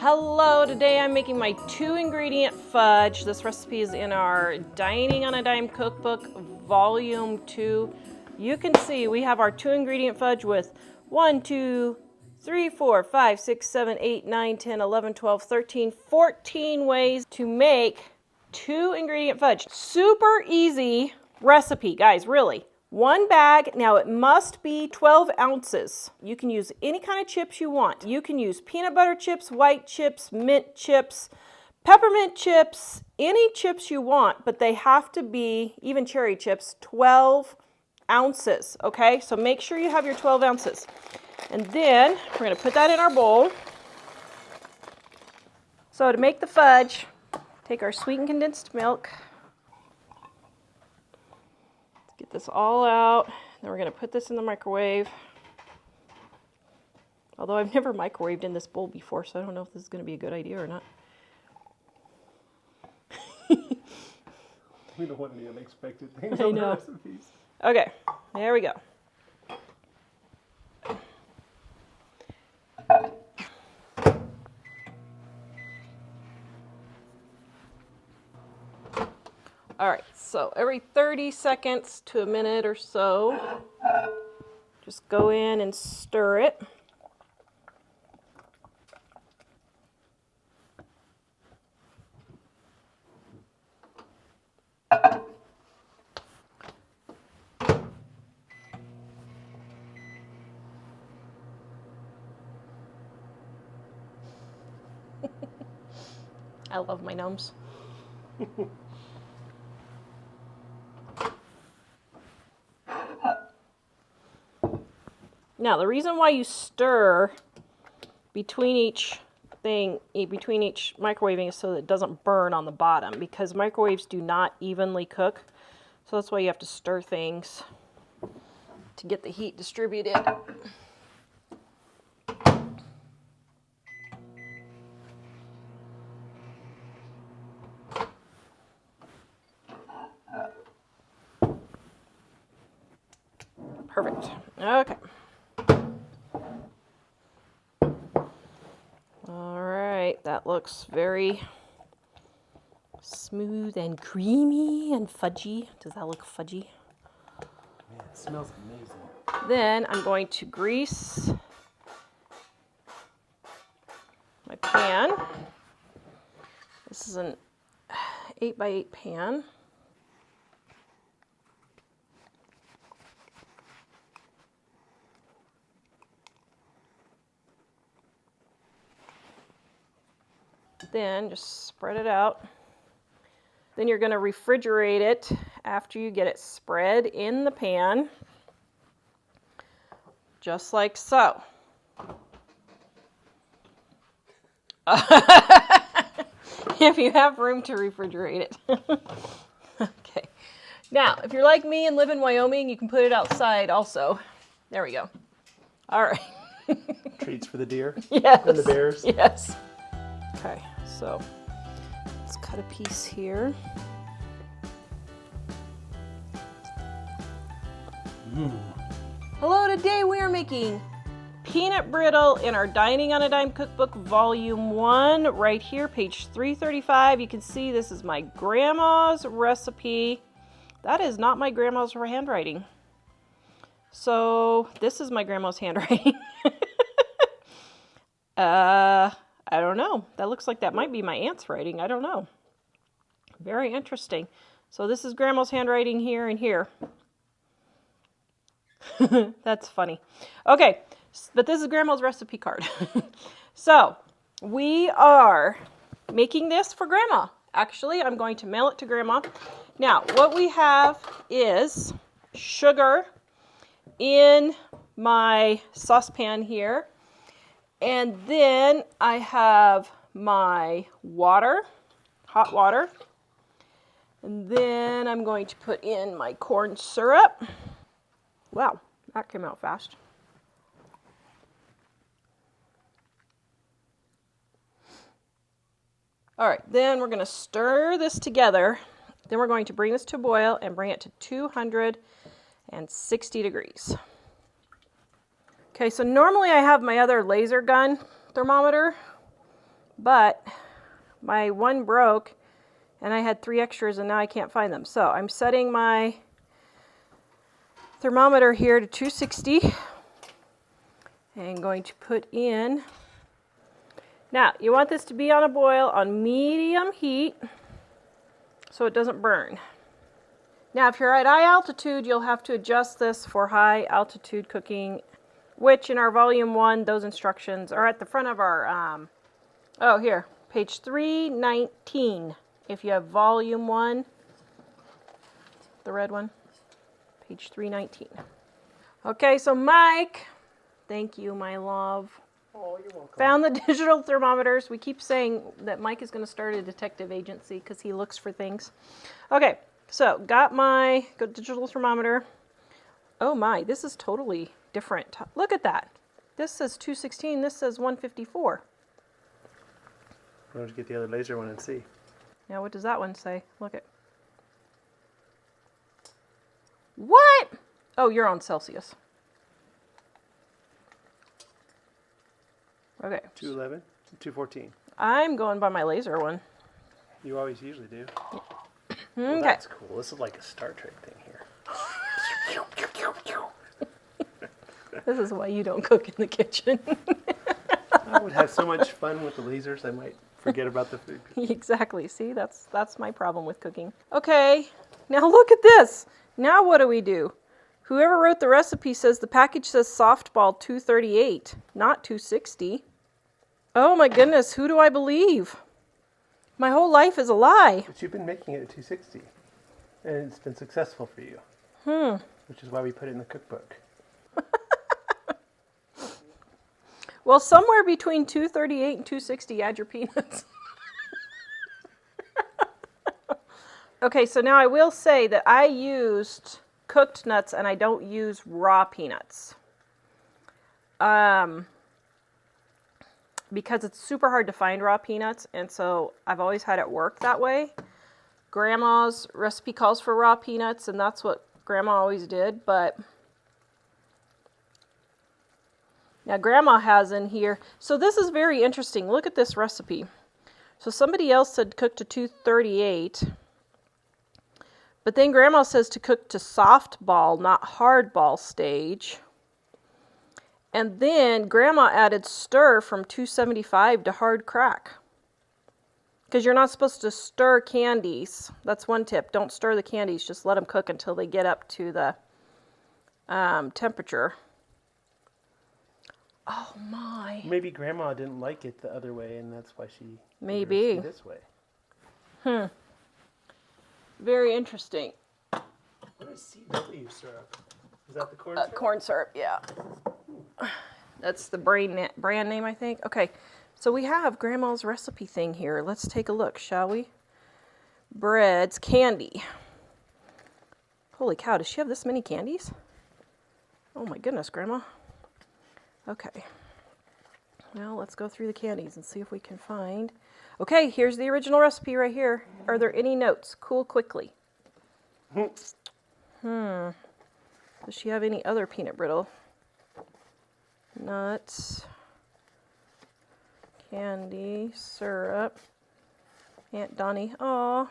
Hello, today I'm making my 2-ingredient fudge. This recipe is in our Dining on a Dime cookbook, volume 2. You can see we have our 2-ingredient fudge with 1, 2, 3, 4, 5, 6, 7, 8, 9, 10, 11, 12, 13, 14 ways to make 2-ingredient fudge. Super easy recipe, guys, really. 1 bag, now it must be 12 ounces. You can use any kind of chips you want. You can use peanut butter chips, white chips, mint chips, peppermint chips, any chips you want, but they have to be, even cherry chips, 12 ounces, okay? So make sure you have your 12 ounces. And then we're gonna put that in our bowl. So to make the fudge, take our sweetened condensed milk. Get this all out. Then we're going to put this in the microwave. Although I've never microwaved in this bowl before, so I don't know if this is going to be a good idea or not. We don't want any unexpected things I on the know. recipes. Okay, there we go. All right, so every 30 seconds to a minute or so, just go in and stir it. I love my gnomes. Now, the reason why you stir between each thing, between each microwaving, is so that it doesn't burn on the bottom, because microwaves do not evenly cook. So that's why you have to stir things to get the heat distributed. Perfect. Okay. All right, that looks very smooth and creamy and fudgy. Does that look fudgy? Man, it smells amazing. Then I'm going to grease my pan. This is an 8x8 pan. Then just spread it out. Then you're going to refrigerate it after you get it spread in the pan, just like so. If you have room to refrigerate it. Okay. Now, if you're like me and live in Wyoming, you can put it outside also. There we go. All right. Treats for the deer. Yes. And the bears. Yes. Okay, so let's cut a piece here. Hello, today we are making Peanut Brittle in our Dining on a Dime cookbook, volume 1, right here, page 335. You can see this is my grandma's recipe. That is not my grandma's handwriting. So this is my grandma's handwriting. I don't know. That looks like that might be my aunt's writing. I don't know. Very interesting. So this is grandma's handwriting here and here. That's funny. Okay, but this is grandma's recipe card. So we are making this for grandma. Actually, I'm going to mail it to grandma. Now, what we have is sugar in my saucepan here. And then I have my water, hot water. And then I'm going to put in my corn syrup. Wow, that came out fast. All right, then we're going to stir this together. Then we're going to bring this to a boil and bring it to 260 degrees. Okay, so normally I have my other laser gun thermometer, but my one broke and I had 3 extras and now I can't find them. So I'm setting my thermometer here to 260 and going to put in. Now you want this to be on a boil on medium heat so it doesn't burn. Now if you're at high altitude, you'll have to adjust this for high altitude cooking, which in our volume 1, those instructions are at the front of our, oh here, page 319. If you have volume 1, the red one, page 319. Okay, so Mike, thank you, my love. Oh, you're welcome. Found the digital thermometers. We keep saying that Mike is going to start a detective agency because he looks for things. Okay, so got my digital thermometer. Oh my, this is totally different. Look at that. This says 216, this says 154. Why don't you get the other laser one and see? Now what does that one say? Look at. What? Oh, you're on Celsius. Okay. 211, 214. I'm going by my laser one. You always usually do. Okay. Well, that's cool. This is like a Star Trek thing here. This is why you don't cook in the kitchen. I would have so much fun with the lasers, I might forget about the food. Exactly. See, that's my problem with cooking. Okay, now look at this. Now what do? Whoever wrote the recipe says the package says softball 238, not 260. Oh my goodness, who do I believe? My whole life is a lie. But you've been making it at 260, and it's been successful for you. Which is why we put it in the cookbook. Well, somewhere between 238 and 260, add your peanuts. Okay, so now I will say that I used cooked nuts and I don't use raw peanuts. Because it's super hard to find raw peanuts, and so I've always had it work that way. Grandma's recipe calls for raw peanuts, and that's what Grandma always did, but now Grandma has in here, so this is very interesting. Look at this recipe. So somebody else said cook to 238, but then Grandma says to cook to soft ball, not hard ball stage. And then Grandma added stir from 275 to hard crack. Because you're not supposed to stir candies. That's one tip. Don't stir the candies. Just let them cook until they get up to the temperature. Oh my. Maybe Grandma didn't like it the other way, and that's why she made Maybe. the recipe this way. Very interesting. What is CW syrup? Is that the corn syrup? Corn syrup, yeah. That's the brand name, I think. Okay, so we have Grandma's recipe thing here. Let's take a look, shall we? Breads, candy. Holy cow, does she have this many candies? Oh my goodness, Grandma. Okay. Well, let's go through the candies and see if we can find. Okay, here's the original recipe right here. Are there any notes? Cool quickly. Does she have any other peanut brittle? Nuts, candy, syrup, Aunt Donnie. Oh,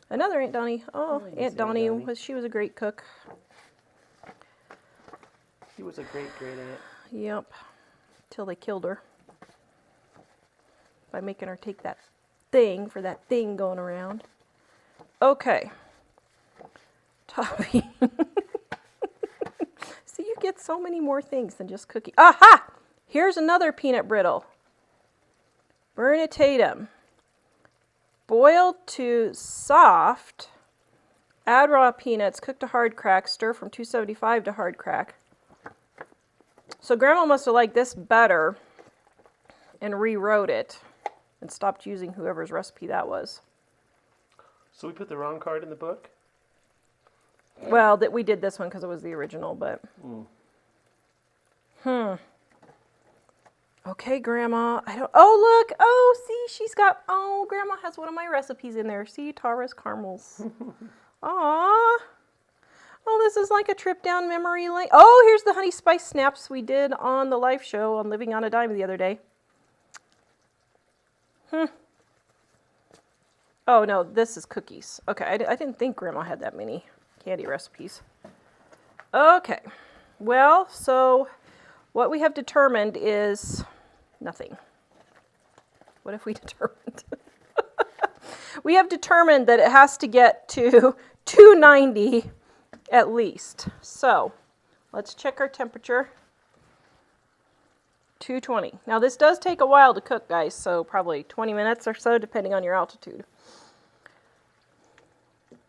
another Aunt Donnie. Oh, Aunt Donnie she was a great cook. She was a great aunt. Yep, till they killed her by making her take that thing for that thing going around. Okay, Toffee. See, you get so many more things than just cookie. Aha! Here's another peanut brittle. Burnitatum. Boiled to soft. Add raw peanuts. Cook to hard crack. Stir from 275 to hard crack. So Grandma must have liked this better and rewrote it and stopped using whoever's recipe that was. So we put the wrong card in the book? Well, that we did this one because it was the original, but. Okay, Grandma. I don't. Oh, look. Oh, see, she's got. Oh, Grandma has one of my recipes in there. See, Tara's caramels. Aw. Oh, this is like a trip down memory lane. Oh, here's the honey spice snaps we did on the live show on Living on a Dime the other day. Oh, no, this is cookies. Okay, I didn't think Grandma had that many candy recipes. Okay, well, so what we have determined is nothing. What have we determined? We have determined that it has to get to 290 at least. So let's check our temperature. 220. Now this does take a while to cook, guys, so probably 20 minutes or so, depending on your altitude.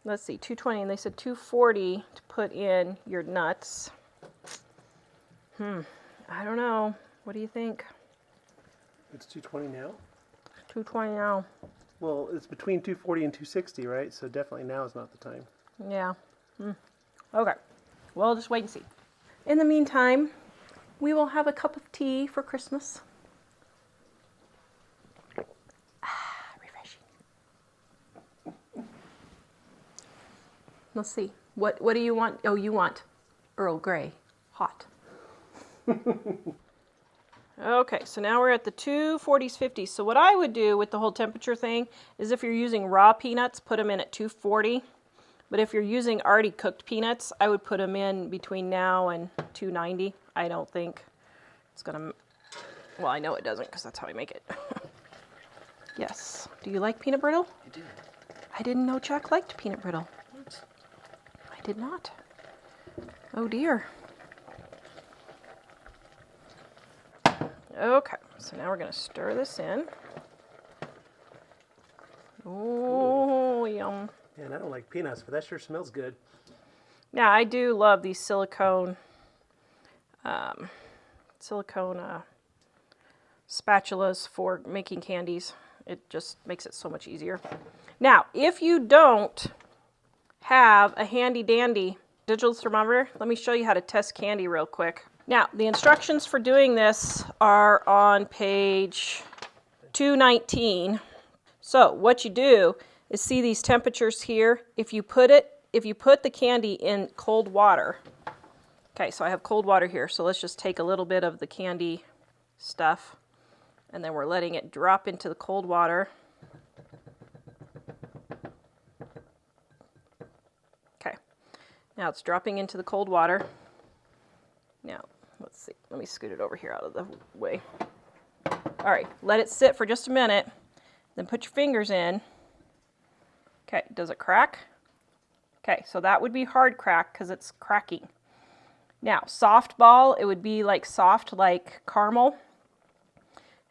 Let's see, 220, and they said 240 to put in your nuts. I don't know. What do you think? It's 220 now? 220 now. Well, it's between 240 and 260, right? So definitely now is not the time. Yeah. Okay. Well, just wait and see. In the meantime, we will have a cup of tea for Christmas. Refreshing. Let's see. What do you want? Oh, you want Earl Grey. Hot. Okay, so now we're at the 240s, 50s. So what I would do with the whole temperature thing is if you're using raw peanuts, put them in at 240. But if you're using already cooked peanuts, I would put them in between now and 290. I don't think it's going to... Well, I know it doesn't because that's how I make it. Yes. Do you like peanut brittle? I do. I didn't know Chuck liked peanut brittle. What? I did not. Oh, dear. Okay, so now we're going to stir this in. Oh, yum. Yeah, and I don't like peanuts, but that sure smells good. Yeah, I do love these silicone spatulas for making candies. It just makes it so much easier. Now, if you don't have a handy dandy digital thermometer, let me show you how to test candy real quick. Now, the instructions for doing this are on page 219. So what you do is see these temperatures here. If you put the candy in cold water. Okay, so I have cold water here. So let's just take a little bit of the candy stuff, and then we're letting it drop into the cold water. Okay, now it's dropping into the cold water. Now, let's see. Let me scoot it over here out of the way. All right, let it sit for just a minute. Then put your fingers in. Okay, does it crack? Okay, so that would be hard crack because it's cracking. Now, soft ball, it would be like soft like caramel.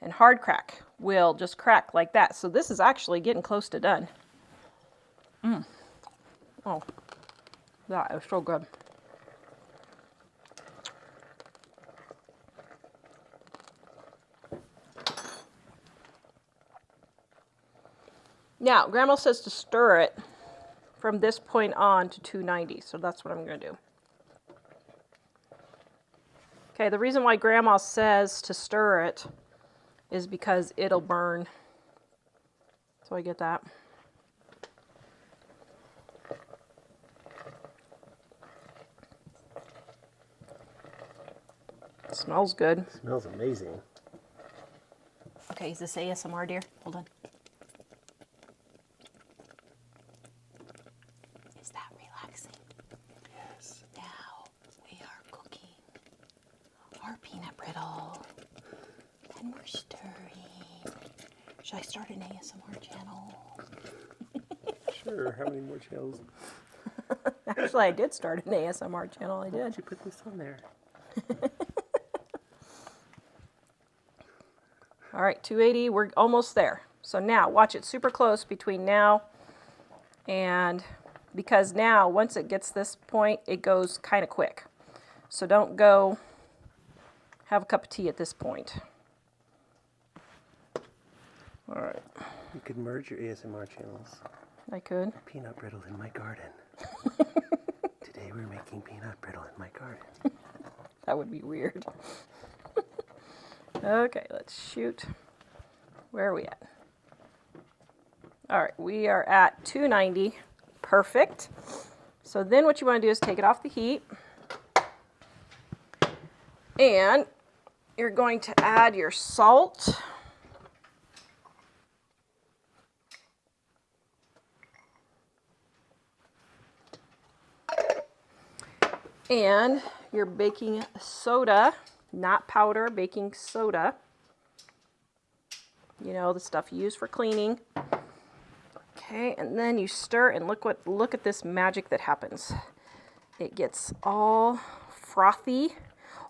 And hard crack will just crack like that. So this is actually getting close to done. Oh, that is so good. Now, Grandma says to stir it from this point on to 290, so that's what I'm going to do. Okay, the reason why Grandma says to stir it is because it'll burn. So I get that. It smells good. It smells amazing. Okay, is this ASMR, dear? Hold on. Is that relaxing? Yes. Now we are cooking our peanut brittle. And we're stirring. Should I start an ASMR channel? Sure. How many more channels? Actually, I did start an ASMR channel. I Why did. did you put this on there? All right, 280. We're almost there. So now, watch it super close between now and... Because now, once it gets this point, it goes kind of quick. So don't go have a cup of tea at this point. All right. You could merge your ASMR channels. I could. Peanut brittle in my garden. Today we're making peanut brittle in my garden. That would be weird. Okay, let's shoot. Where are we at? All right, we are at 290. Perfect. So then what you want to do is take it off the heat. And you're going to add your salt. And your baking soda, not powder, baking soda. You know, the stuff you use for cleaning. Okay, and then you stir and look at this magic that happens. It gets all frothy.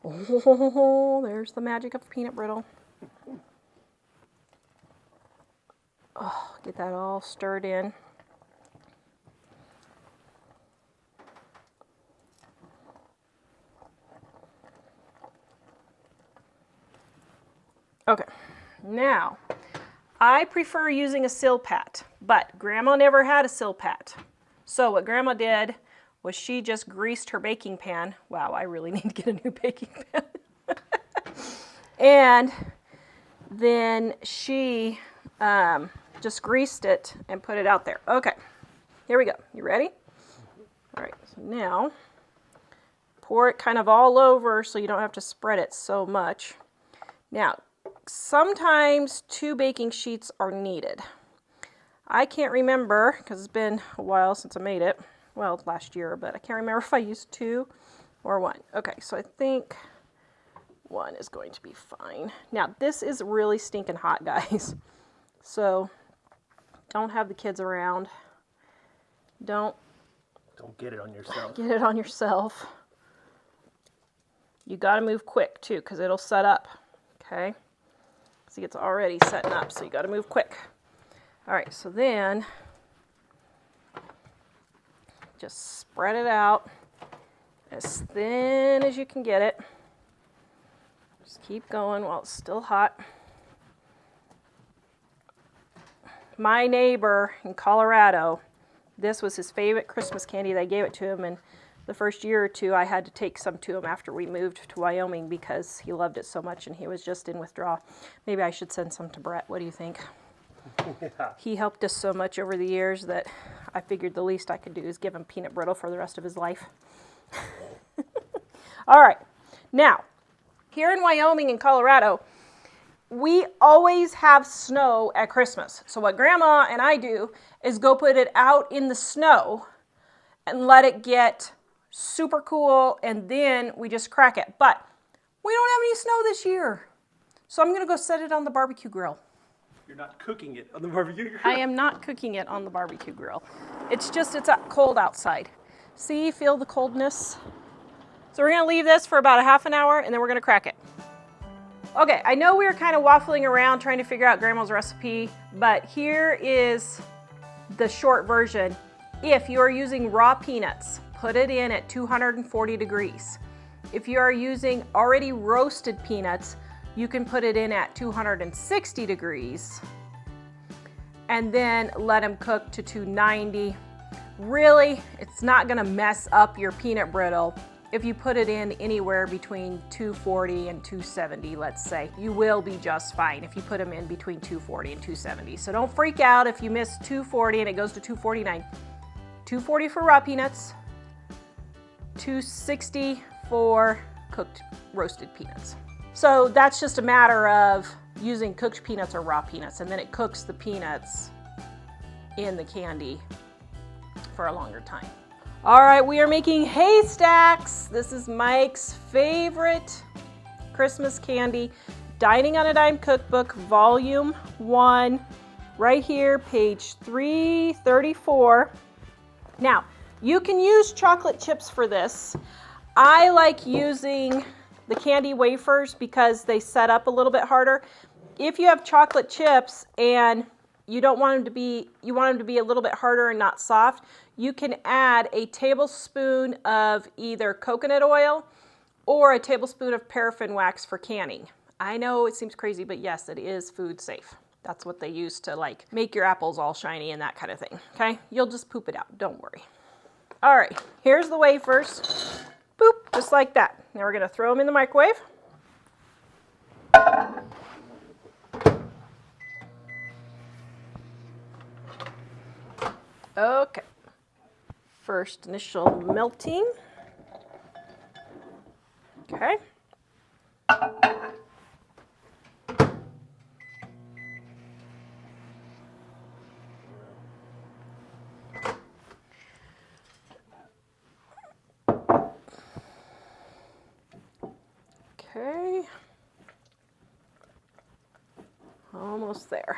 Oh, there's the magic of peanut brittle. Oh, get that all stirred in. Okay, now I prefer using a Silpat, but Grandma never had a Silpat. So what Grandma did was she just greased her baking pan. Wow, I really need to get a new baking pan. And then she just greased it and put it out there. Okay, here we go. You ready? All right, so now pour it kind of all over so you don't have to spread it so much. Now, sometimes 2 baking sheets are needed. I can't remember because it's been a while since I made it. Well, last year, but I can't remember if I used 2 or 1. Okay, so I think 1 is going to be fine. Now, this is really stinking hot, guys. So, don't have the kids around. Don't get it on yourself. Get it on yourself. You got to move quick, too, because it'll set up. Okay? See, it's already setting up, so you got to move quick. All right, so then just spread it out as thin as you can get it. Just keep going while it's still hot. My neighbor in Colorado, this was his favorite Christmas candy. They gave it to him, and the first year or 2, I had to take some to him after we moved to Wyoming because he loved it so much and he was just in withdrawal. Maybe I should send some to Brett. What do you think? Yeah. He helped us so much over the years that I figured the least I could do is give him peanut brittle for the rest of his life. All right. Now, here in Wyoming and Colorado, we always have snow at Christmas. So what Grandma and I do is go put it out in the snow and let it get super cool, and then we just crack it. But we don't have any snow this year. So I'm going to go set it on the barbecue grill. You're not cooking it on the barbecue grill? I am not cooking it on the barbecue grill. It's cold outside. See, feel the coldness? So we're going to leave this for about a half an hour, and then we're going to crack it. Okay, I know we were kind of waffling around trying to figure out Grandma's recipe, but here is the short version. If you are using raw peanuts, put it in at 240 degrees. If you are using already roasted peanuts, you can put it in at 260 degrees and then let them cook to 290. Really, it's not gonna mess up your peanut brittle if you put it in anywhere between 240 and 270, let's say. You will be just fine if you put them in between 240 and 270. So don't freak out if you miss 240 and it goes to 249. 240 for raw peanuts, 260 for cooked roasted peanuts. So that's just a matter of using cooked peanuts or raw peanuts, and then it cooks the peanuts in the candy for a longer time. All right, we are making haystacks. This is Mike's favorite Christmas candy. Dining on a Dime Cookbook, Volume 1, right here, page 334. Now, you can use chocolate chips for this. I like using the candy wafers because they set up a little bit harder. If you have chocolate chips and you want them to be a little bit harder and not soft, you can add a tablespoon of either coconut oil or a tablespoon of paraffin wax for canning. I know it seems crazy, but yes, it is food safe. That's what they use to like make your apples all shiny and that kind of thing, okay? You'll just poop it out, don't worry. All right, here's the wafers. Boop, just like that. Now we're gonna throw them in the microwave. Okay, first initial melting. Okay. Okay. Almost there.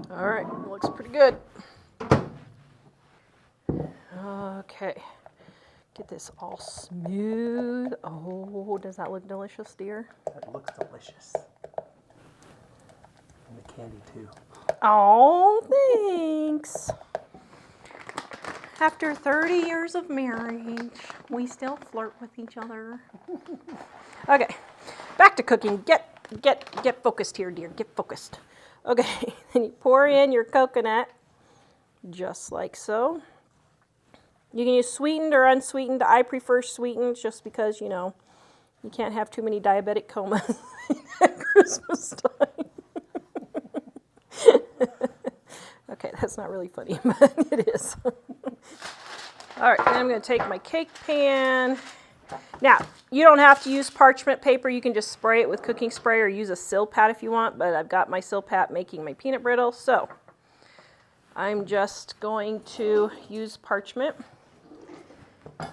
All right, looks pretty good. Okay, get this all smooth. Oh, does that look delicious, dear? That looks delicious. And the candy too. Oh, thanks. After 30 years of marriage, we still flirt with each other. Okay, back to cooking. Get focused here, dear. Get focused. Okay, then you pour in your coconut, just like so. You can use sweetened or unsweetened. I prefer sweetened just because, you know, you can't have too many diabetic comas at Christmas time. Okay, that's not really funny, but it is. All right, then I'm going to take my cake pan. Now, you don't have to use parchment paper. You can just spray it with cooking spray or use a Silpat if you want, but I've got my Silpat making my peanut brittle, so I'm just going to use parchment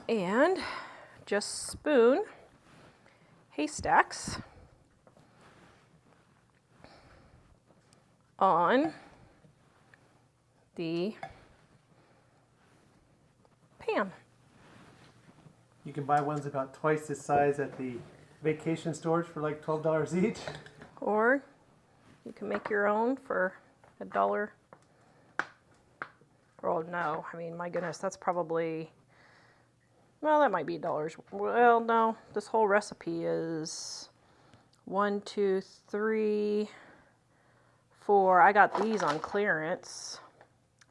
and just spoon haystacks on the pan. You can buy ones about twice this size at the vacation stores for like $12 each. Or you can make your own for $1. Oh no, I mean, my goodness, that's probably, well, that might be $1. Well, no, this whole recipe is 1, 2, 3, 4. I got these on clearance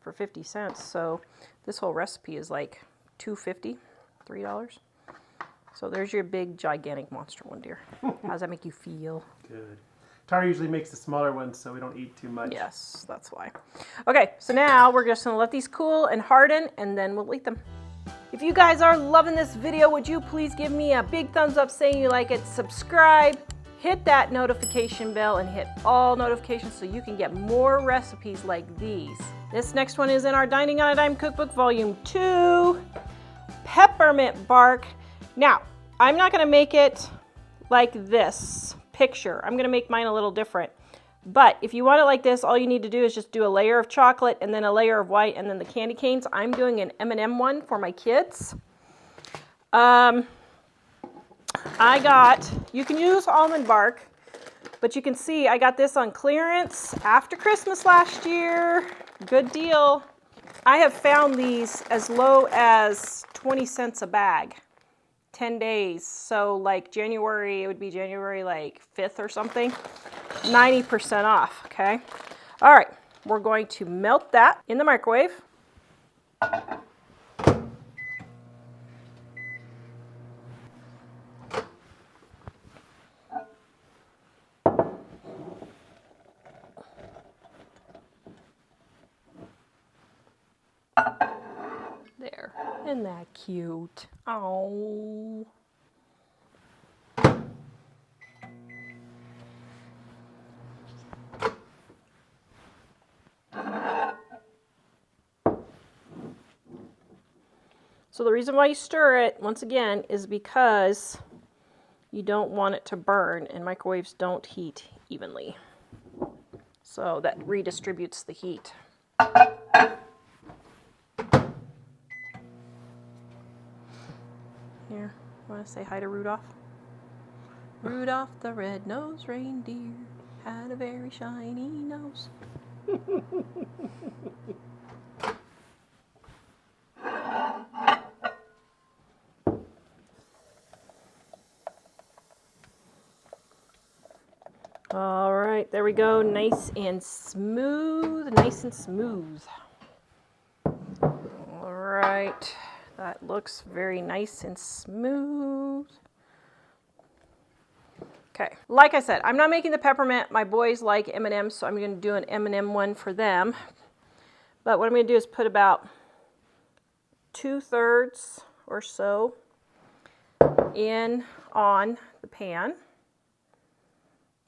for 50 cents, so this whole recipe is like $2.50, $3. So there's your big, gigantic monster one, dear. How does that make you feel? Good. Tara usually makes the smaller ones so we don't eat too much. Yes, that's why. Okay, so now we're just gonna let these cool and harden, and then we'll eat them. If you guys are loving this video, would you please give me a big thumbs up saying you like it, subscribe, hit that notification bell, and hit all notifications so you can get more recipes like these. This next one is in our Dining on a Dime Cookbook Volume 2, Peppermint Bark. Now, I'm not gonna make it like this picture. I'm gonna make mine a little different. But if you want it like this, all you need to do is just do a layer of chocolate and then a layer of white and then the candy canes. I'm doing an M&M one for my kids. You can use almond bark, but you can see I got this on clearance after Christmas last year. Good deal. I have found these as low as 20 cents a bag, 10 days. So like January, it would be January like 5th or something, 90% off, okay? All right, we're going to melt that in the microwave. There, isn't that cute? Oh. So the reason why you stir it, once again, is because you don't want it to burn, and microwaves don't heat evenly. So that redistributes the heat. Here, want to say hi to Rudolph? Rudolph the red-nosed reindeer had a very shiny nose. All right, there we go. Nice and smooth, nice and smooth. All right, that looks very nice and smooth. Okay, like I said, I'm not making the peppermint. My boys like M&M's, so I'm going to do an M&M one for them. But what I'm going to do is put about 2/3 or so in on the pan.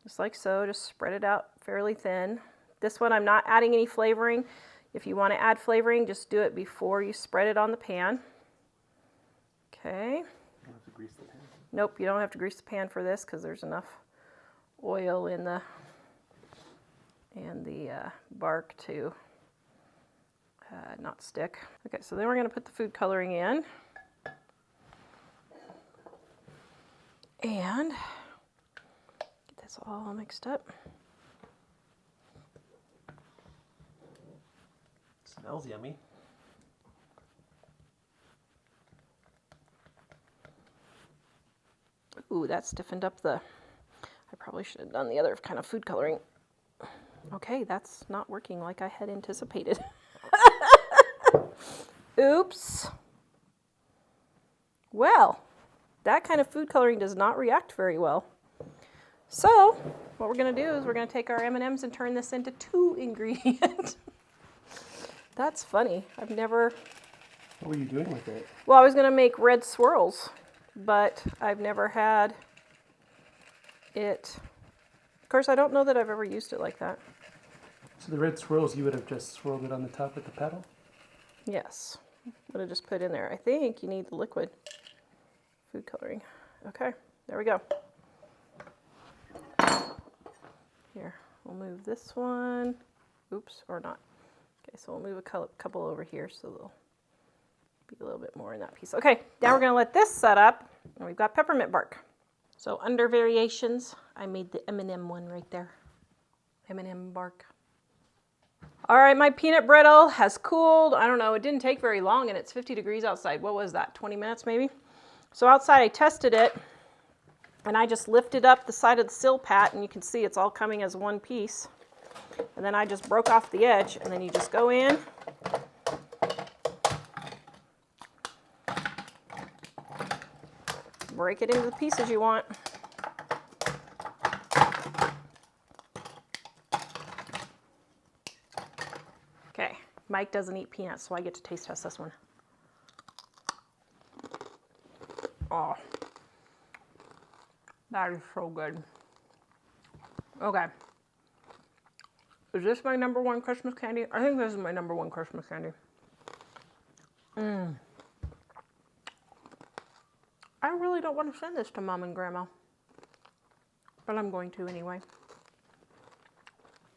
Just like so, just spread it out fairly thin. This one I'm not adding any flavoring. If you want to add flavoring, just do it before you spread it on the pan. Okay. You don't have to grease the pan. Nope, you don't have to grease the pan for this because there's enough oil in the bark to not stick. Okay, so then we're going to put the food coloring in. And get this all mixed up. Smells yummy. Ooh, that stiffened up the, I probably should have done the other kind of food coloring. Okay, that's not working like I had anticipated. Oops. Well, that kind of food coloring does not react very well. So, what we're going to do is we're going to take our M&Ms and turn this into 2 ingredient. That's funny. I've never... What were you doing with it? Well, I was going to make red swirls, but I've never had it. Of course, I don't know that I've ever used it like that. So the red swirls, you would have just swirled it on the top with the paddle? Yes. Would have just put in there. I think you need the liquid food coloring. Okay, there we go. Here, we'll move this one. Oops, or not. Okay, so we'll move a couple over here so they'll be a little bit more in that piece. Okay, now we're going to let this set up. And we've got peppermint bark. So under variations, I made the M&M one right there. M&M bark. All right, my peanut brittle has cooled. I don't know, it didn't take very long and it's 50 degrees outside. What was that, 20 minutes maybe? So outside I tested it and I just lifted up the side of the sill pat and you can see it's all coming as one piece. And then I just broke off the edge and then you just go in. Break it into the pieces you want. Okay, Mike doesn't eat peanuts, so I get to taste test this one. Oh, that is so good. Okay. Is this my #1 Christmas candy? I think this is my #1 Christmas candy. I really don't want to send this to Mom and Grandma, but I'm going to anyway.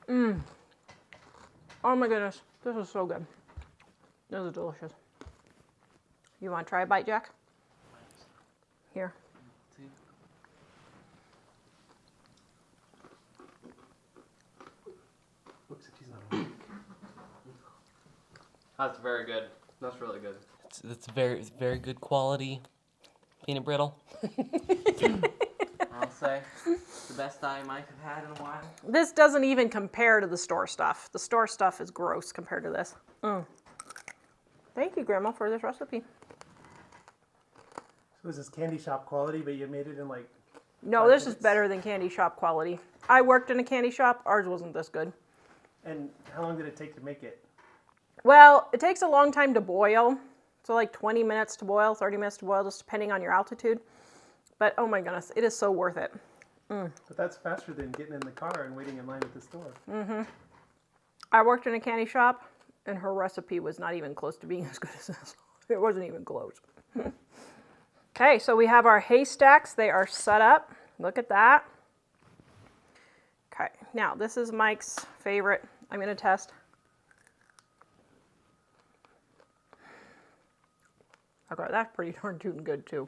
Oh my goodness, this is so good. This is delicious. You want to try a bite, Jack? Here. Looks like she's not awake. That's very good. That's really good. It's very good quality peanut brittle. I'll say it's the best I might have had in a while. This doesn't even compare to the store stuff. The store stuff is gross compared to this. Thank you, Grandma, for this recipe. So this is candy shop quality, but you made it in like... No, 5 this is minutes? better than candy shop quality. I worked in a candy shop. Ours wasn't this good. And how long did it take to make it? Well, it takes a long time to boil. So like 20 minutes to boil, 30 minutes to boil, just depending on your altitude. But oh my goodness, it is so worth it. But that's faster than getting in the car and waiting in line at the store. I worked in a candy shop, and her recipe was not even close to being as good as this. It wasn't even close. Okay, so we have our haystacks. They are set up. Look at that. Okay, now this is Mike's favorite. I'm going to test. Okay, that's pretty darn tootin' good too.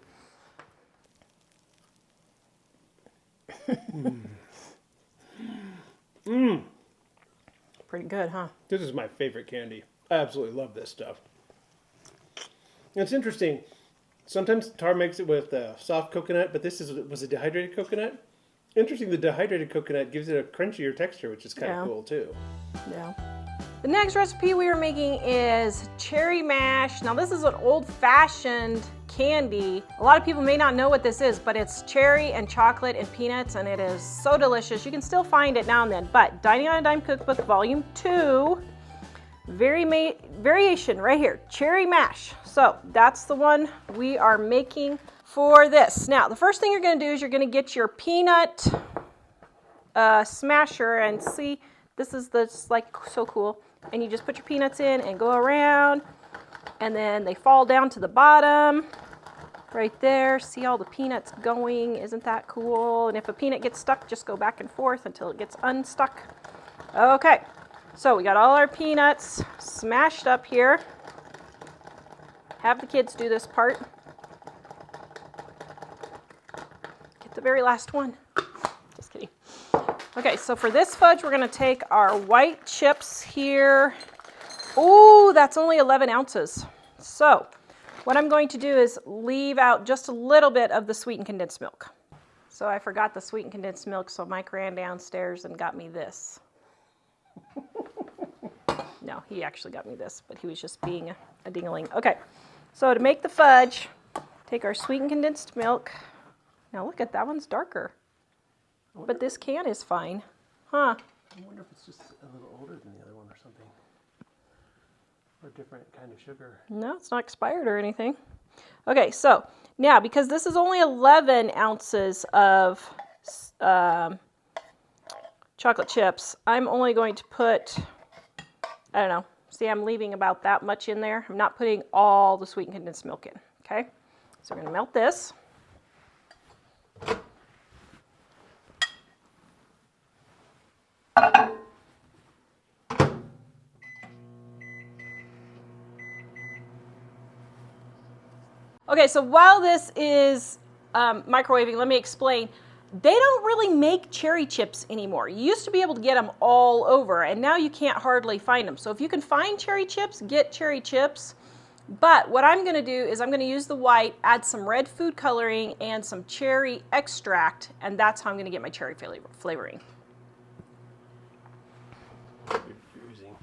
Pretty good, huh? This is my favorite candy. I absolutely love this stuff. It's interesting. Sometimes Tar makes it with soft coconut, but this was a dehydrated coconut. Interesting, the dehydrated coconut gives it a crunchier texture, which is kind of cool too. Yeah. The next recipe we are making is cherry mash. Now this is an old-fashioned candy. A lot of people may not know what this is, but it's cherry and chocolate and peanuts, and it is so delicious. You can still find it now and then, but Dining on a Dime Cookbook Volume 2, variation right here, cherry mash. So that's the one we are making for this. Now, the first thing you're gonna do is you're gonna get your peanut smasher, and see, this is like so cool. And you just put your peanuts in and go around, and then they fall down to the bottom right there. See all the peanuts going? Isn't that cool? And if a peanut gets stuck, just go back and forth until it gets unstuck. Okay, so we got all our peanuts smashed up here. Have the kids do this part. Get the very last one. Just kidding. Okay, so for this fudge, we're gonna take our white chips here. Ooh, that's only 11 ounces. So what I'm going to do is leave out just a little bit of the sweetened condensed milk. So I forgot the sweetened condensed milk, so Mike ran downstairs and got me this. No, he actually got me this, but he was just being a ding-a-ling. Okay, so to make the fudge, take our sweetened condensed milk. Now look at that one's darker. But this can is fine. Huh. I wonder if it's just a little older than the other one or something. Or a different kind of sugar. No, it's not expired or anything. Okay, so now because this is only 11 ounces of chocolate chips, I'm only going to put, I don't know, see, I'm leaving about that much in there. I'm not putting all the sweetened condensed milk in, okay? So we're gonna melt this. Okay, so while this is microwaving, let me explain. They don't really make cherry chips anymore. You used to be able to get them all over, and now you can't hardly find them. So if you can find cherry chips, get cherry chips. But what I'm gonna do is I'm gonna use the white, add some red food coloring and some cherry extract, and that's how I'm gonna get my cherry flavoring. Confusing.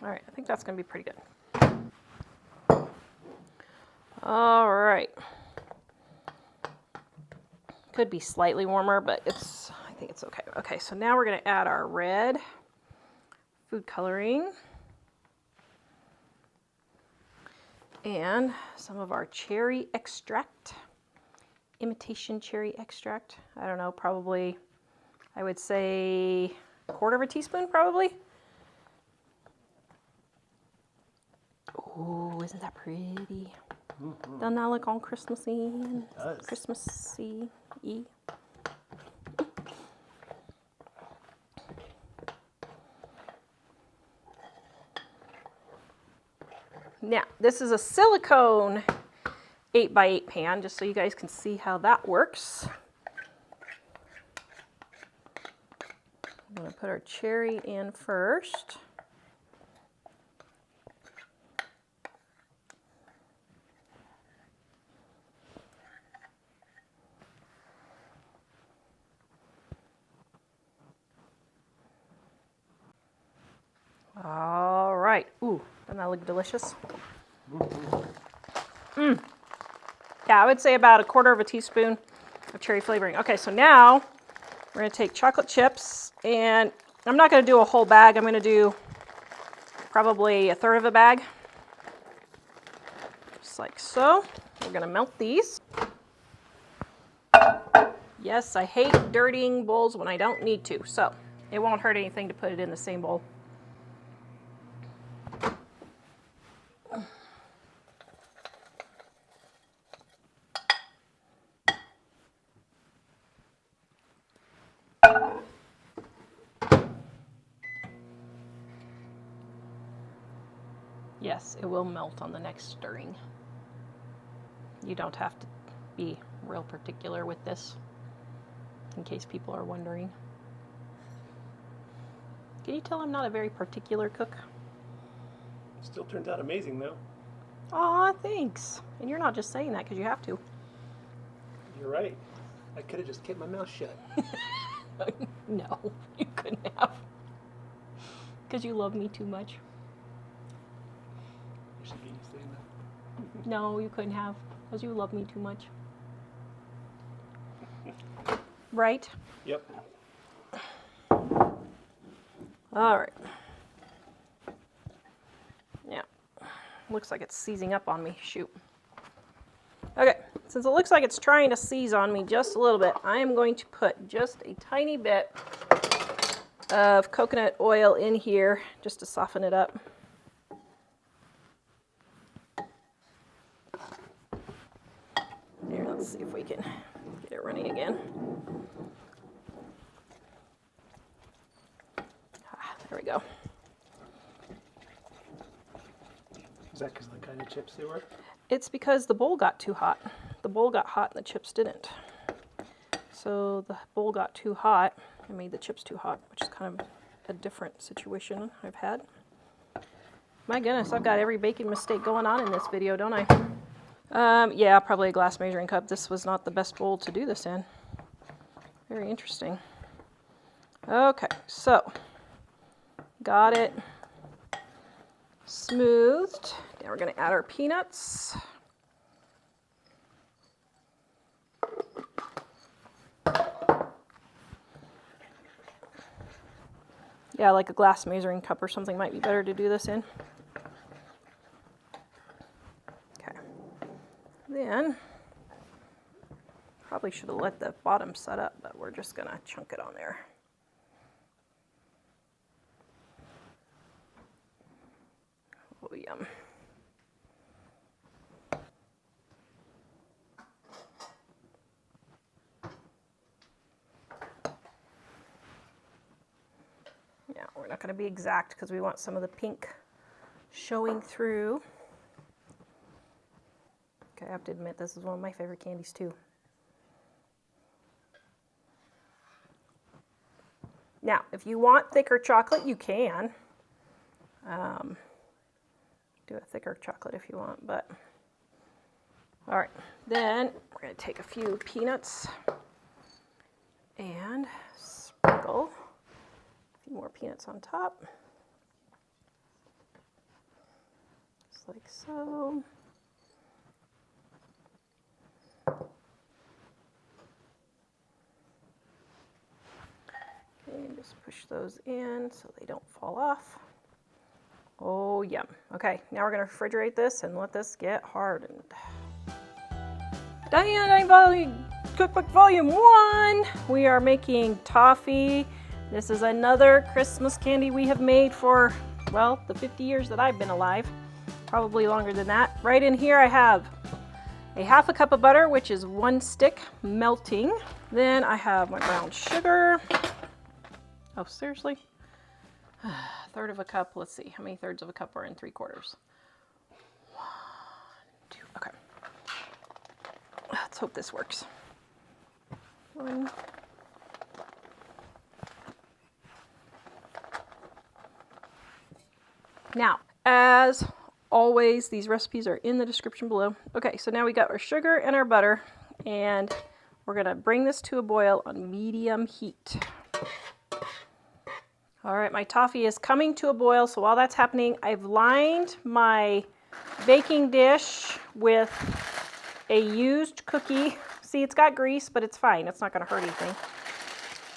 All right, I think that's gonna be pretty good. All right. Could be slightly warmer, but I think it's okay. Okay, so now we're gonna add our red food coloring and some of our cherry extract, imitation cherry extract. I don't know, probably, I would say 1/4 teaspoon probably. Oh, isn't that pretty? Mm-hmm. Doesn't that look all Christmassy and Christmassy-y? Now, this is a silicone 8x8 pan, just so you guys can see how that works. I'm going to put our cherry in first. All right. Ooh, doesn't that look delicious? Yeah, I would say about 1/4 teaspoon of cherry flavoring. Okay, so now we're going to take chocolate chips, and I'm not going to do a whole bag. I'm going to do probably 1/3 of a bag. Just like so. We're going to melt these. Yes, I hate dirtying bowls when I don't need to, so it won't hurt anything to put it in the same bowl. Yes, it will melt on the next stirring. You don't have to be real particular with this, in case people are wondering. Can you tell I'm not a very particular cook? Still turns out amazing though. Aw, thanks. And you're not just saying that because you have to. You're right. I could have just kept my mouth shut. No, you couldn't have. Because you love me too much. I should get you saying that. No, you couldn't have. Because you love me too much. Right? Yep. All right. Yeah. Looks like it's seizing up on me. Shoot. Okay. Since it looks like it's trying to seize on me just a little bit, I am going to put just a tiny bit of coconut oil in here just to soften it up. Here, let's see if we can get it running again. There we go. Is that because of the kind of chips they were? It's because the bowl got too hot. The bowl got hot and the chips didn't. So the bowl got too hot and made the chips too hot, which is kind of a different situation I've had. My goodness, I've got every baking mistake going on in this video, don't I? Yeah, probably a glass measuring cup. This was not the best bowl to do this in. Very interesting. Okay, so got it smoothed. Now we're going to add our peanuts. Yeah, like a glass measuring cup or something might be better to do this in. Okay. Then, probably should have let the bottom set up, but we're just going to chunk it on there. Oh, yum. Yeah, we're not going to be exact because we want some of the pink showing through. Okay, I have to admit, this is one of my favorite candies too. Now, if you want thicker chocolate, you can. Do a thicker chocolate if you want, but all right. Then we're going to take a few peanuts and sprinkle a few more peanuts on top, just like so. Okay, and just push those in so they don't fall off. Oh, yum. Okay, now we're going to refrigerate this and let this get hardened. Diane Cookbook Volume 1. We are making toffee. This is another Christmas candy we have made for, well, the 50 years that I've been alive. Probably longer than that. Right in here I have a half a cup of butter, which is 1 stick melting. Then I have my brown sugar. Oh, seriously? A third of a cup. Let's see, how many thirds of a cup are in 3/4? 1, 2, okay. Let's hope this works. 1. Now, as always, these recipes are in the description below. Okay, so now we got our sugar and our butter, and we're gonna bring this to a boil on medium heat. All right, my toffee is coming to a boil, so while that's happening, I've lined my baking dish with a used cookie. See, it's got grease, but it's fine. It's not gonna hurt anything.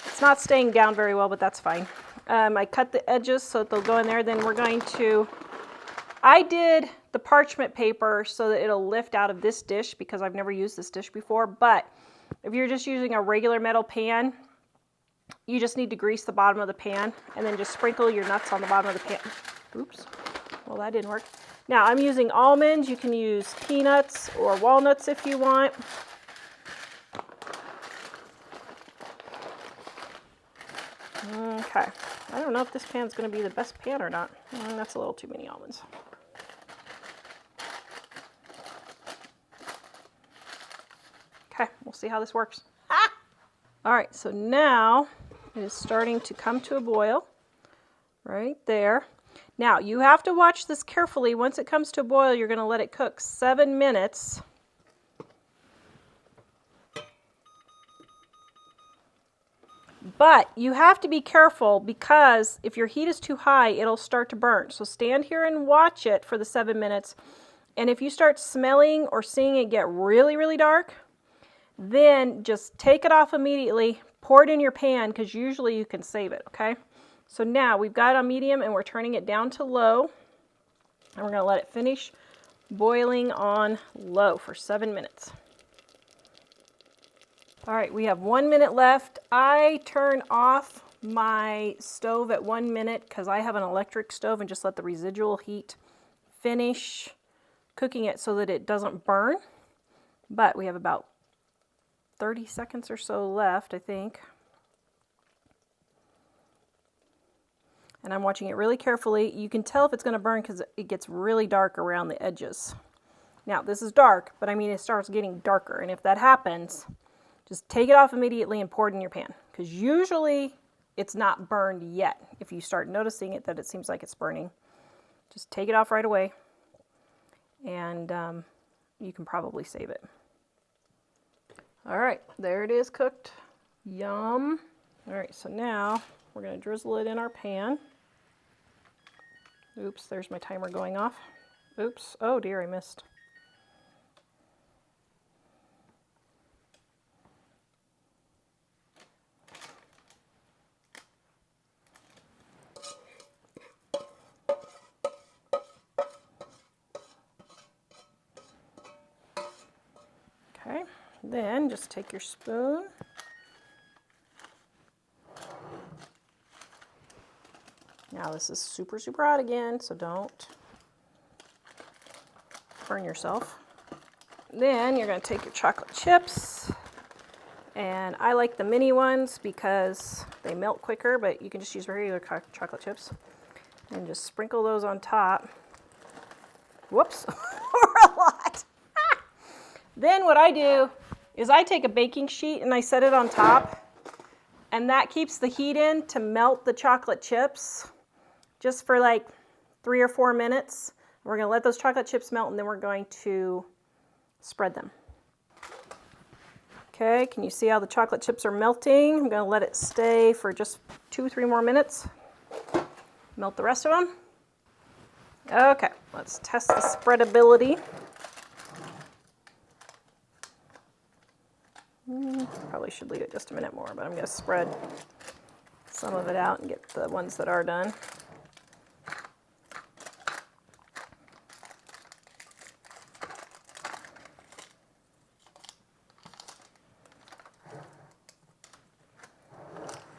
It's not staying down very well, but that's fine. I cut the edges so that they'll go in there. Then we're going to, I did the parchment paper so that it'll lift out of this dish because I've never used this dish before. But if you're just using a regular metal pan, you just need to grease the bottom of the pan and then just sprinkle your nuts on the bottom of the pan. Oops, well that didn't work. Now I'm using almonds. You can use peanuts or walnuts if you want. Okay, I don't know if this pan's going to be the best pan or not. That's a little too many almonds. Okay, we'll see how this works. Ah! All right, so now it is starting to come to a boil right there. Now, you have to watch this carefully. Once it comes to a boil, you're going to let it cook 7 minutes. But you have to be careful because if your heat is too high, it'll start to burn. So stand here and watch it for the 7 minutes. And if you start smelling or seeing it get really, really dark, then just take it off immediately, pour it in your pan because usually you can save it, okay? So now we've got it on medium and we're turning it down to low. And we're going to let it finish boiling on low for 7 minutes. All right, we have 1 minute left. I turn off my stove at 1 minute because I have an electric stove and just let the residual heat finish cooking it so that it doesn't burn. But we have about 30 seconds or so left, I think. And I'm watching it really carefully. You can tell if it's going to burn because it gets really dark around the edges. Now, this is dark, but I mean it starts getting darker. And if that happens, just take it off immediately and pour it in your pan. Because usually it's not burned yet. If you start noticing it, that it seems like it's burning, just take it off right away. And you can probably save it. All right, there it is cooked. Yum. All right, so now we're going to drizzle it in our pan. Oops, there's my timer going off. Oops, oh dear, I missed. Okay, then just take your spoon. Now this is super, super hot again, so don't burn yourself. Then you're going to take your chocolate chips, and I like the mini ones because they melt quicker, but you can just use regular chocolate chips. And just sprinkle those on top. Whoops, or a lot. Then what I do is I take a baking sheet and I set it on top, and that keeps the heat in to melt the chocolate chips just for like 3 or 4 minutes. We're going to let those chocolate chips melt, and then we're going to spread them. Okay, can you see how the chocolate chips are melting? I'm going to let it stay for just 2 or 3 more minutes. Melt the rest of them. Okay, let's test the spreadability. Probably should leave it just a minute more, but I'm going to spread some of it out and get the ones that are done.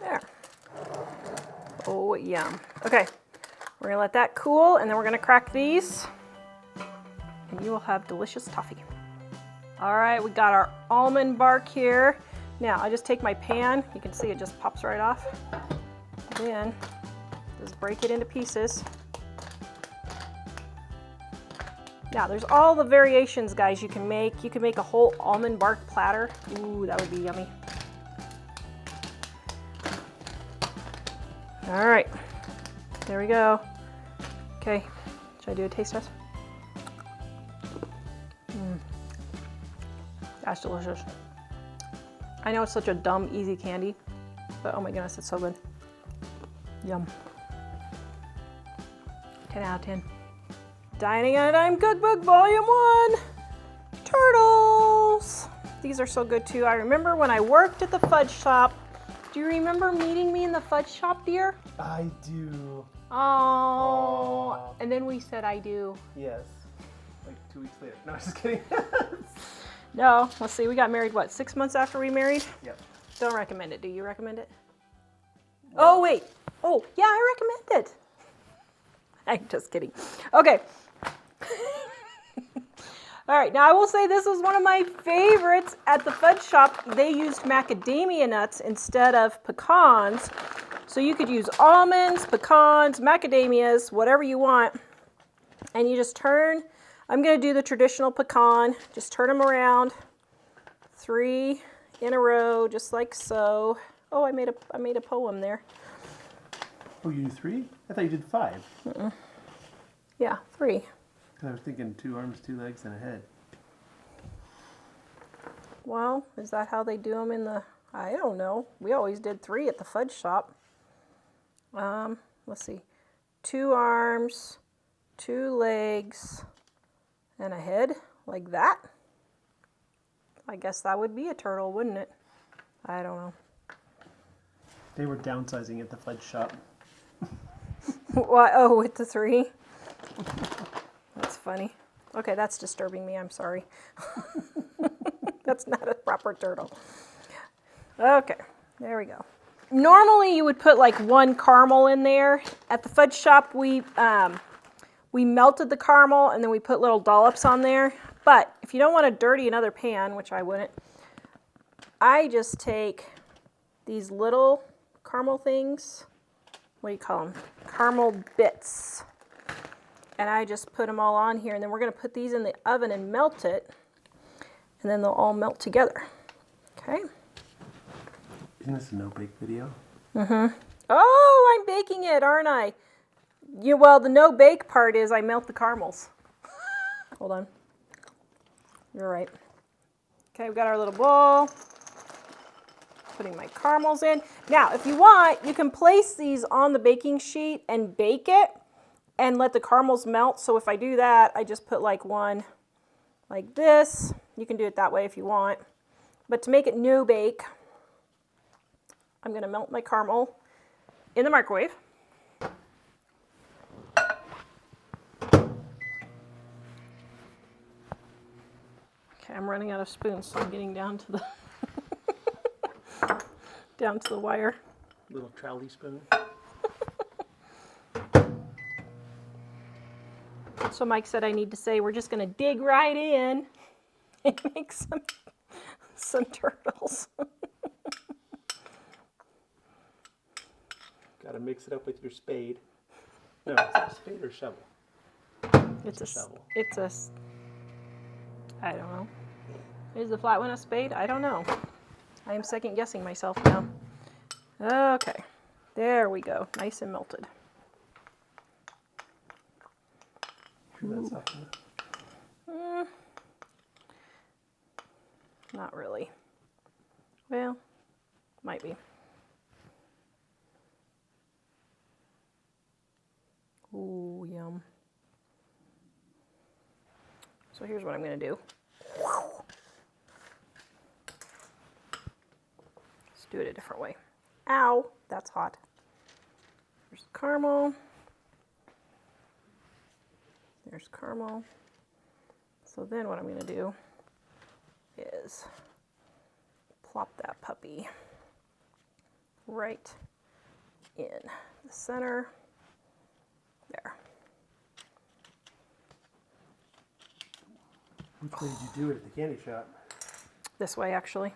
There. Oh, yum. Okay, we're going to let that cool, and then we're going to crack these, and you will have delicious toffee. All right, we got our almond bark here. Now, I just take my pan. You can see it just pops right off. Then, just break it into pieces. Now, there's all the variations, guys, you can make. You can make a whole almond bark platter. Ooh, that would be yummy. All right, there we go. Okay, should I do a taste test? That's delicious. I know it's such a dumb, easy candy, but oh my goodness, it's so good. Yum. 10 out of 10. Dining on a Dime Cookbook, Volume 1. Turtles. These are so good too. I remember when I worked at the fudge shop. Do you remember meeting me in the fudge shop, dear? I do. Oh. And then we said I do. Yes. Like 2 weeks later. No, I'm just kidding. No, let's see, we got married, what, 6 months after we married? Yep. Don't recommend it. Do you recommend it? Oh, wait. Oh, yeah, I recommend it. I'm just kidding. Okay. All right, now I will say this is one of my favorites at the fudge shop. They used macadamia nuts instead of pecans. So you could use almonds, pecans, macadamias, whatever you want. And you just turn. I'm going to do the traditional pecan. Just turn them around, 3 in a row, just like so. Oh, I made a poem there. Oh, you do 3? I thought you did 5. Yeah, 3. I was thinking 2 arms, 2 legs, and a head. Well, is that how they do them in the... I don't know. We always did 3 at the fudge shop. Let's see. 2 arms, 2 legs, and a head, like that. I guess that would be a turtle, wouldn't it? I don't know. They were downsizing at the fudge shop. What? Oh, with the 3? That's funny. Okay, that's disturbing me. I'm sorry. That's not a proper turtle. Okay, there we go. Normally you would put like 1 caramel in there. At the fudge shop, we melted the caramel and then we put little dollops on there. But if you don't want to dirty another pan, which I wouldn't, I just take these little caramel things. What do you call them? Caramel bits. And I just put them all on here, and then we're going to put these in the oven and melt it, and then they'll all melt together. Okay? Isn't this a no-bake video? Mm-hmm. Oh, I'm baking it, aren't I? Well, the no-bake part is I melt the caramels. Hold on. You're right. Okay, we've got our little bowl. Putting my caramels in. Now, if you want, you can place these on the baking sheet and bake it and let the caramels melt. So if I do that, I just put like one like this. You can do it that way if you want. But to make it no bake, I'm going to melt my caramel in the microwave. Okay, I'm running out of spoons, so I'm getting down to the down to the wire. Little trolley spoon. So Mike said I need to say we're just going to dig right in and make some turtles. Got to mix it up with your spade. No, is that a spade or shovel? It's a shovel. I don't know. Is the flat one a spade? I don't know. I am second guessing myself now. Okay, there we go. Nice and melted. Sure that's soft enough? Not really. Well, might be. Ooh, yum. So here's what I'm going to do. Let's do it a different way. Ow, that's hot. There's caramel. There's caramel. So then what I'm going to do is plop that puppy right in the center. There. Which way did you do it at the candy shop? This way, actually.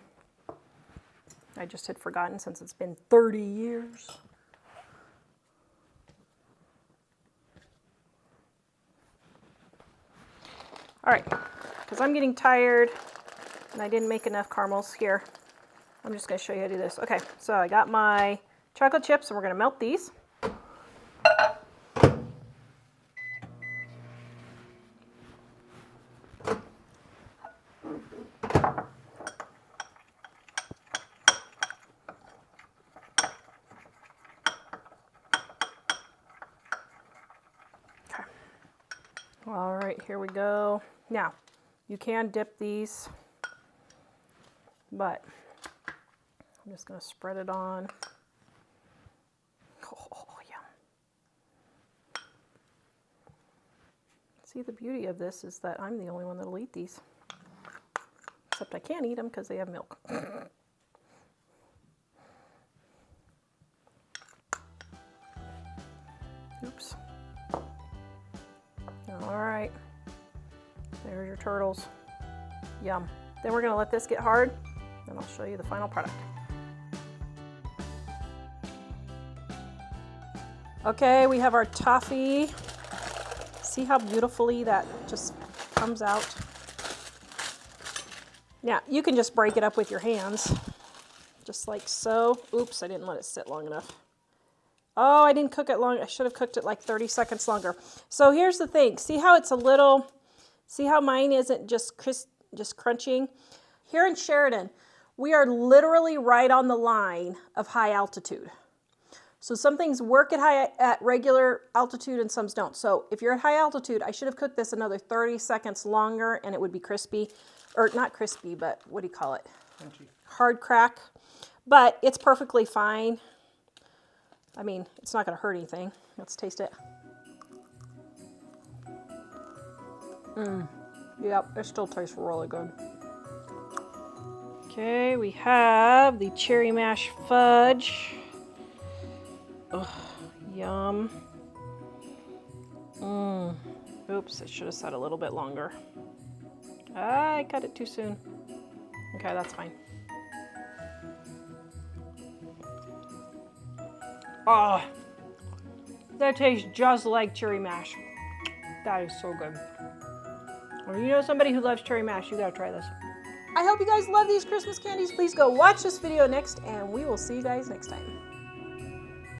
I just had forgotten since it's been 30 years. All right, because I'm getting tired and I didn't make enough caramels here. I'm just going to show you how to do this. Okay, so I got my chocolate chips and we're going to melt these. All right, here we go. Now, you can dip these, but I'm just going to spread it on. Oh, yum. See, the beauty of this is that I'm the only one that'll eat these. Except I can't eat them because they have milk. Oops. All right, there's your turtles. Yum. Then we're gonna let this get hard, and I'll show you the final product. Okay, we have our toffee. See how beautifully that just comes out? Now, you can just break it up with your hands, just like so. Oops, I didn't let it sit long enough. Oh, I didn't cook it long. I should have cooked it like 30 seconds longer. So here's the thing. See how it's a little, see how mine isn't just crunching? Here in Sheridan, we are literally right on the line of high altitude. So some things work at regular altitude and some don't. So if you're at high altitude, I should have cooked this another 30 seconds longer and it would be crispy. Or not crispy, but what do you call it? Crunchy. Hard crack. But it's perfectly fine. I mean, it's not going to hurt anything. Let's taste it. Yep, it still tastes really good. Okay, we have the cherry mash fudge. Ugh, yum. Oops, it should have sat a little bit longer. I cut it too soon. Okay, that's fine. Oh, that tastes just like cherry mash. That is so good. When you know somebody who loves cherry mash, you gotta try this. I hope you guys love these Christmas candies. Please go watch this video next, and we will see you guys next time.